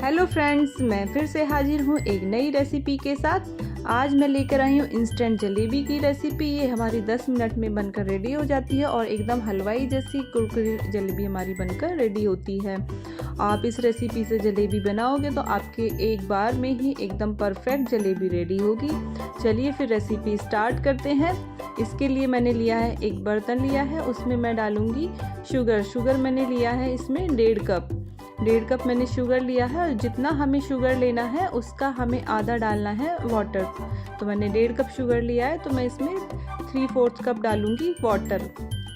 Hello friends, मैं फिर से हाजिर हूँ एक नई रेसिपी के साथ। आज मैं लेकर आई हूँ इंस्टेंट जलेबी की रेसिपी। ये हमारी 10 मिनट में बनकर रेडी हो जाती है और एकदम हलवाई जैसी कुरकुरी जलेबी हमारी बनकर रेडी होती है। आप इस रेसिपी से जलेबी बनाओगे तो आपके एक बार में ही एकदम परफेक्ट जलेबी रेडी होगी। चलिए फिर रेसिपी स्टार्ट करते हैं। इसके लिए मैंने लिया है एक बर्तन लिया है, उसमें मैं डालूँगी शुगर मैंने लिया है इसमें 1.5 कप मैंने शुगर लिया है। और जितना हमें शुगर लेना है उसका हमें आधा डालना है वाटर। तो मैंने 1.5 कप शुगर लिया है, तो मैं इसमें 3/4 कप डालूंगी वाटर।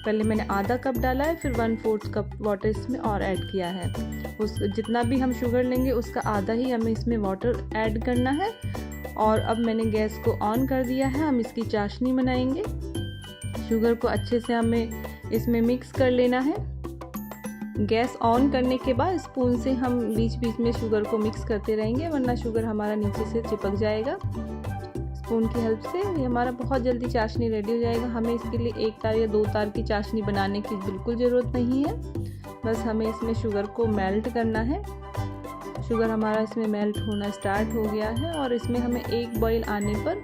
पहले मैंने आधा कप डाला है, फिर 1/4 कप वाटर इसमें और ऐड किया है। उस जितना भी हम शुगर लेंगे उसका आधा ही हमें इसमें वाटर ऐड करना है। और अब मैंने गैस को ऑन कर दिया है। हम इसकी चाशनी बनाएंगे। शुगर को अच्छे से हमें इसमें मिक्स कर लेना है। गैस ऑन करने के बाद स्पून से हम बीच बीच में शुगर को मिक्स करते रहेंगे, वरना शुगर हमारा नीचे से चिपक जाएगा। स्पून की हेल्प से ये हमारा बहुत जल्दी चाशनी रेडी हो जाएगा। हमें इसके लिए 1 तार या 2 तार की चाशनी बनाने की बिल्कुल ज़रूरत नहीं है। बस हमें इसमें शुगर को मेल्ट करना है। शुगर हमारा इसमें मेल्ट होना स्टार्ट हो गया है और इसमें हमें एक बॉईल आने पर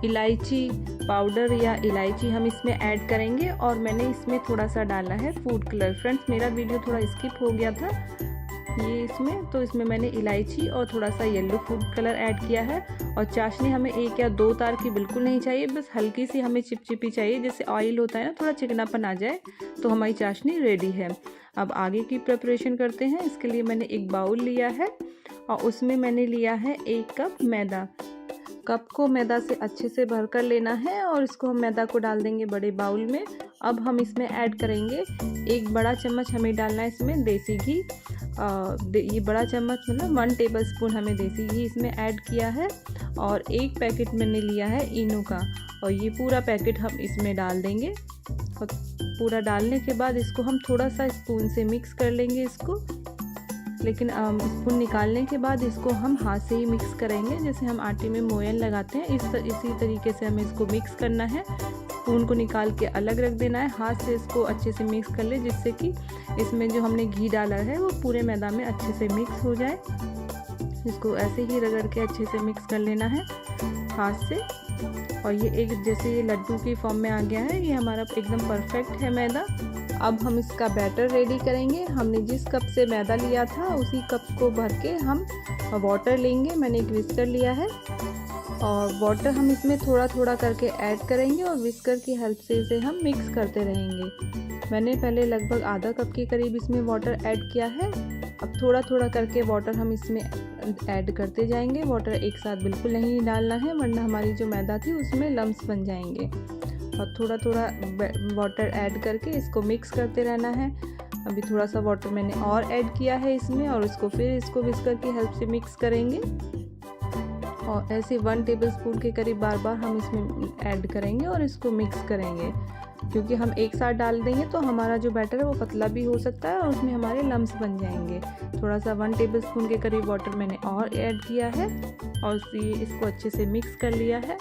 इलायची पाउडर या इलायची हम इसमें ऐड करेंगे। और मैंने इसमें थोड़ा सा डाला है फूड कलर। फ्रेंड्स, मेरा वीडियो थोड़ा स्किप हो गया था ये इसमें, तो इसमें मैंने इलायची और थोड़ा सा येलो फूड कलर ऐड किया है। और चाशनी हमें 1 या 2 तार की बिल्कुल नहीं चाहिए, बस हल्की सी हमें चिपचिपी चाहिए। जैसे ऑयल होता है ना, थोड़ा चिकनापन आ जाए तो हमारी चाशनी रेडी है। अब आगे की प्रिपरेशन करते हैं। इसके लिए मैंने एक बाउल लिया है और उसमें मैंने लिया है 1 कप मैदा। कप को मैदा से अच्छे से भर कर लेना है और इसको हम मैदा को डाल देंगे बड़े बाउल में। अब हम इसमें ऐड करेंगे 1 बड़ा चम्मच हमें डालना है इसमें देसी घी। ये बड़ा चम्मच मतलब 1 टेबल स्पून हमें देसी घी इसमें ऐड किया है। और 1 पैकेट मैंने लिया है इनो का, और ये पूरा पैकेट हम इसमें डाल देंगे। और पूरा डालने के बाद इसको हम थोड़ा सा स्पून से मिक्स कर लेंगे इसको। लेकिन स्पून निकालने के बाद इसको हम हाथ से ही मिक्स करेंगे, जैसे हम आटे में मोयन लगाते हैं इसी तरीके से हमें इसको मिक्स करना है। स्पून को निकाल के अलग रख देना है। हाथ से इसको अच्छे से मिक्स कर ले, जिससे कि इसमें जो हमने घी डाला है वो पूरे मैदा में अच्छे से मिक्स हो जाए। इसको ऐसे ही रगड़ के अच्छे से मिक्स कर लेना है हाथ से। और ये एक जैसे ये लड्डू की फॉर्म में आ गया है। ये हमारा एकदम परफेक्ट है मैदा। अब हम इसका बैटर रेडी करेंगे। हमने जिस कप से मैदा लिया था उसी कप को भर के हम वाटर लेंगे। मैंने एक विस्कर लिया है और वाटर हम इसमें थोड़ा थोड़ा करके ऐड करेंगे और विस्कर की हेल्प से इसे हम मिक्स करते रहेंगे। मैंने पहले लगभग आधा कप के करीब इसमें वाटर ऐड किया है। अब थोड़ा थोड़ा करके वाटर हम इसमें ऐड करते जाएंगे। वाटर एक साथ बिल्कुल नहीं डालना है, वरना हमारी जो मैदा थी उसमें लम्स बन जाएंगे। और थोड़ा थोड़ा वाटर ऐड करके इसको मिक्स करते रहना है। अभी थोड़ा सा वाटर मैंने और ऐड किया है इसमें, और इसको विस्कर की हेल्प से मिक्स करेंगे। और ऐसे 1 टेबल स्पून के करीब बार बार हम इसमें ऐड करेंगे और इसको मिक्स करेंगे, क्योंकि हम एक साथ डाल देंगे तो हमारा जो बैटर है वो पतला भी हो सकता है और उसमें हमारे लम्स बन जाएंगे। थोड़ा सा 1 टेबल स्पून के करीब वाटर मैंने और ऐड किया है और इसको अच्छे से मिक्स कर लिया है।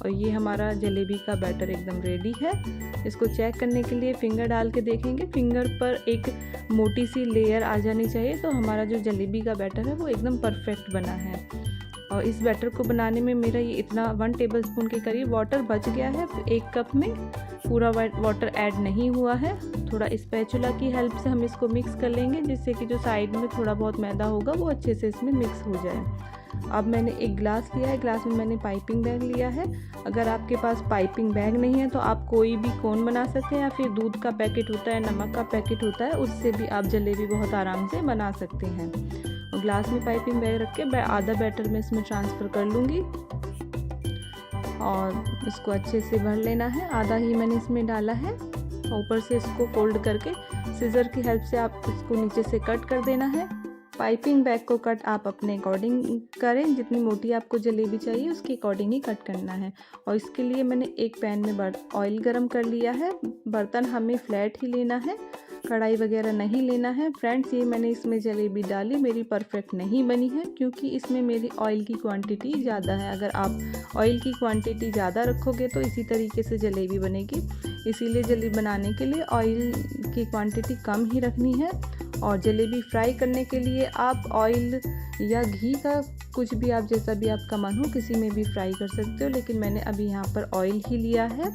और ये हमारा जलेबी का बैटर एकदम रेडी है। इसको चेक करने के लिए फिंगर डाल के देखेंगे। फिंगर पर एक मोटी सी लेयर आ जानी चाहिए, तो हमारा जो जलेबी का बैटर है वो एकदम परफेक्ट बना है। और इस बैटर को बनाने में मेरा ये इतना 1 टेबल स्पून के करीब वाटर बच गया है। 1 कप में पूरा वाटर ऐड नहीं हुआ है। थोड़ा स्पैचुला की हेल्प से हम इसको मिक्स कर लेंगे, जिससे कि जो साइड में थोड़ा बहुत मैदा होगा वो अच्छे से इसमें मिक्स हो जाए। अब मैंने एक ग्लास लिया है। ग्लास में मैंने पाइपिंग बैग लिया है। अगर आपके पास पाइपिंग बैग नहीं है तो आप कोई भी कोन बना सकते हैं, या फिर दूध का पैकेट होता है, नमक का पैकेट होता है, उससे भी आप जलेबी बहुत आराम से बना सकते हैं। और ग्लास में पाइपिंग बैग रख के आधा बैटर में इसमें ट्रांसफ़र कर लूँगी और इसको अच्छे से भर लेना है। आधा ही मैंने इसमें डाला है। ऊपर से इसको फोल्ड करके सिजर की हेल्प से आप इसको नीचे से कट कर देना है। पाइपिंग बैग को कट आप अपने अकॉर्डिंग करें, जितनी मोटी आपको जलेबी चाहिए उसके अकॉर्डिंग ही कट करना है। और इसके लिए मैंने एक पैन में ऑयल गरम कर लिया है। बर्तन हमें फ्लैट ही लेना है, कढ़ाई वगैरह नहीं लेना है। फ्रेंड्स, ये मैंने इसमें जलेबी डाली, मेरी परफेक्ट नहीं बनी है क्योंकि इसमें मेरी ऑयल की क्वांटिटी ज़्यादा है। अगर आप ऑयल की क्वांटिटी ज़्यादा रखोगे तो इसी तरीके से जलेबी बनेगी। इसीलिए जलेबी बनाने के लिए ऑयल की क्वांटिटी कम ही रखनी है। और जलेबी फ्राई करने के लिए आप ऑयल या घी का कुछ भी आप जैसा भी आपका मन हो किसी में भी फ्राई कर सकते हो, लेकिन मैंने अभी यहाँ पर ऑयल ही लिया है।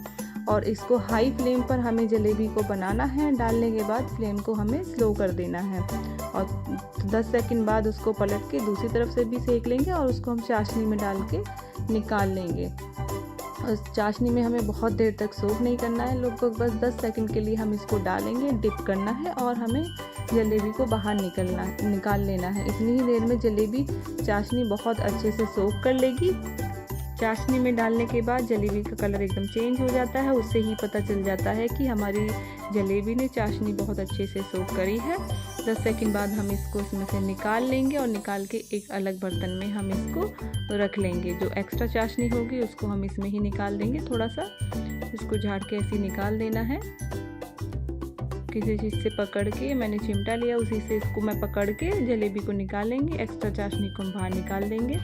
और इसको हाई फ्लेम पर हमें जलेबी को बनाना है। डालने के बाद फ्लेम को हमें स्लो कर देना है और 10 सेकंड बाद उसको पलट के दूसरी तरफ से भी सेक लेंगे और उसको हम चाशनी में डाल के निकाल लेंगे। उस चाशनी में हमें बहुत देर तक सोक नहीं करना है, लगभग बस 10 सेकंड के लिए हम इसको डालेंगे, डिप करना है और हमें जलेबी को बाहर निकाल लेना है। इतनी ही देर में जलेबी चाशनी बहुत अच्छे से सोक कर लेगी। चाशनी में डालने के बाद जलेबी का कलर एकदम चेंज हो जाता है, उससे ही पता चल जाता है कि हमारी जलेबी ने चाशनी बहुत अच्छे से सोक करी है। 10 सेकंड बाद हम इसको इसमें से निकाल लेंगे और निकाल के एक अलग बर्तन में हम इसको रख लेंगे। जो एक्स्ट्रा चाशनी होगी उसको हम इसमें ही निकाल देंगे। थोड़ा सा इसको झाड़ के ऐसे निकाल देना है। किसी चीज़ से पकड़ के, मैंने चिमटा लिया उसी से इसको मैं पकड़ के जलेबी को निकाल लेंगे। एक्स्ट्रा चाशनी को हम बाहर निकाल देंगे।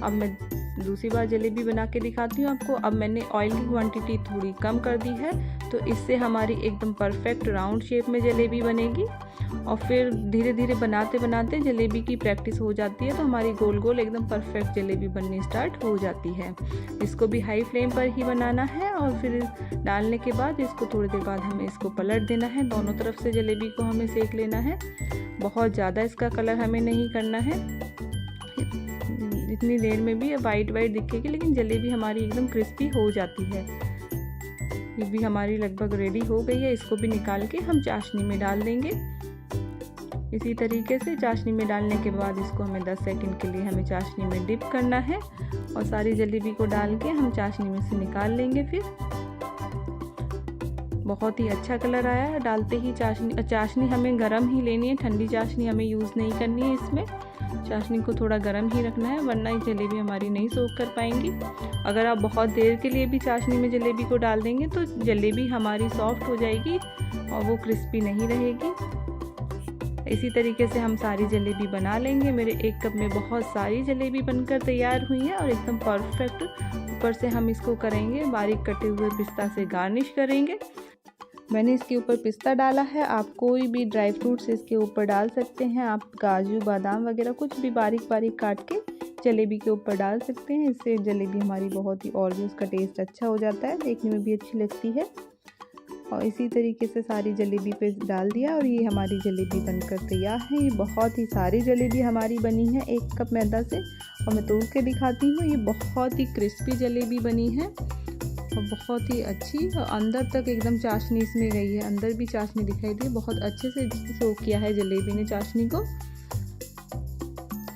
अब मैं दूसरी बार जलेबी बना के दिखाती हूँ आपको। अब मैंने ऑयल की क्वांटिटी थोड़ी कम कर दी है, तो इससे हमारी एकदम परफेक्ट राउंड शेप में जलेबी बनेगी। और फिर धीरे धीरे बनाते बनाते जलेबी की प्रैक्टिस हो जाती है, तो हमारी गोल गोल एकदम परफेक्ट जलेबी बननी स्टार्ट हो जाती है। इसको भी हाई फ्लेम पर ही बनाना है और फिर डालने के बाद इसको थोड़ी देर बाद हमें इसको पलट देना है। दोनों तरफ से जलेबी को हमें सेक लेना है। बहुत ज़्यादा इसका कलर हमें नहीं करना है, इतनी देर में भी वाइट दिखेगी, लेकिन जलेबी हमारी एकदम क्रिस्पी हो जाती है। ये भी हमारी लगभग रेडी हो गई है। इसको भी निकाल के हम चाशनी में डाल देंगे। इसी तरीके से चाशनी में डालने के बाद इसको हमें 10 सेकंड के लिए हमें चाशनी में डिप करना है और सारी जलेबी को डाल के हम चाशनी में से निकाल लेंगे। फिर बहुत ही अच्छा कलर आया है। डालते ही चाशनी हमें गरम ही लेनी है, ठंडी चाशनी हमें यूज़ नहीं करनी है। इसमें चाशनी को थोड़ा गर्म ही रखना है, वरना ये जलेबी हमारी नहीं सोख कर पाएंगी। अगर आप बहुत देर के लिए भी चाशनी में जलेबी को डाल देंगे तो जलेबी हमारी सॉफ्ट हो जाएगी और वो क्रिस्पी नहीं रहेगी। इसी तरीके से हम सारी जलेबी बना लेंगे। मेरे एक कप में बहुत सारी जलेबी बनकर तैयार हुई है और एकदम परफेक्ट। ऊपर से हम इसको करेंगे बारीक कटे हुए पिस्ता से गार्निश करेंगे। मैंने इसके ऊपर पिस्ता डाला है, आप कोई भी ड्राई फ्रूट्स इसके ऊपर डाल सकते हैं। आप काजू बादाम वगैरह कुछ भी बारीक बारीक काट के जलेबी के ऊपर डाल सकते हैं। इससे जलेबी हमारी बहुत ही और भी उसका टेस्ट अच्छा हो जाता है, देखने में भी अच्छी लगती है। और इसी तरीके से सारी जलेबी पे डाल दिया और ये हमारी जलेबी बनकर तैयार है। ये बहुत ही सारी जलेबी हमारी बनी है 1 कप मैदा से, और मैं तोड़ के दिखाती हूँ। ये बहुत ही क्रिस्पी जलेबी बनी है और बहुत ही अच्छी, और अंदर तक एकदम चाशनी इसमें गई है, अंदर भी चाशनी दिखाई दी। बहुत अच्छे से सोक किया है जलेबी ने चाशनी को।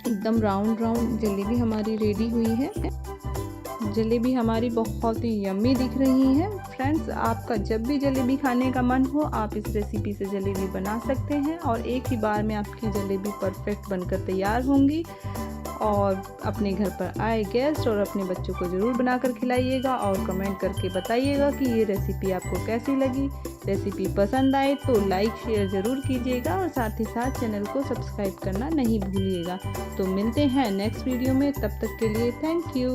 एकदम राउंड राउंड जलेबी हमारी रेडी हुई है। जलेबी हमारी बहुत ही यम्मी दिख रही है। फ्रेंड्स, आपका जब भी जलेबी खाने का मन हो आप इस रेसिपी से जलेबी बना सकते हैं और एक ही बार में आपकी जलेबी परफेक्ट बनकर तैयार होंगी। और अपने घर पर आए गेस्ट और अपने बच्चों को ज़रूर बनाकर खिलाइएगा और कमेंट करके बताइएगा कि ये रेसिपी आपको कैसी लगी। रेसिपी पसंद आए तो लाइक शेयर ज़रूर कीजिएगा और साथ ही साथ चैनल को सब्सक्राइब करना नहीं भूलिएगा। तो मिलते हैं नेक्स्ट वीडियो में, तब तक के लिए थैंक यू।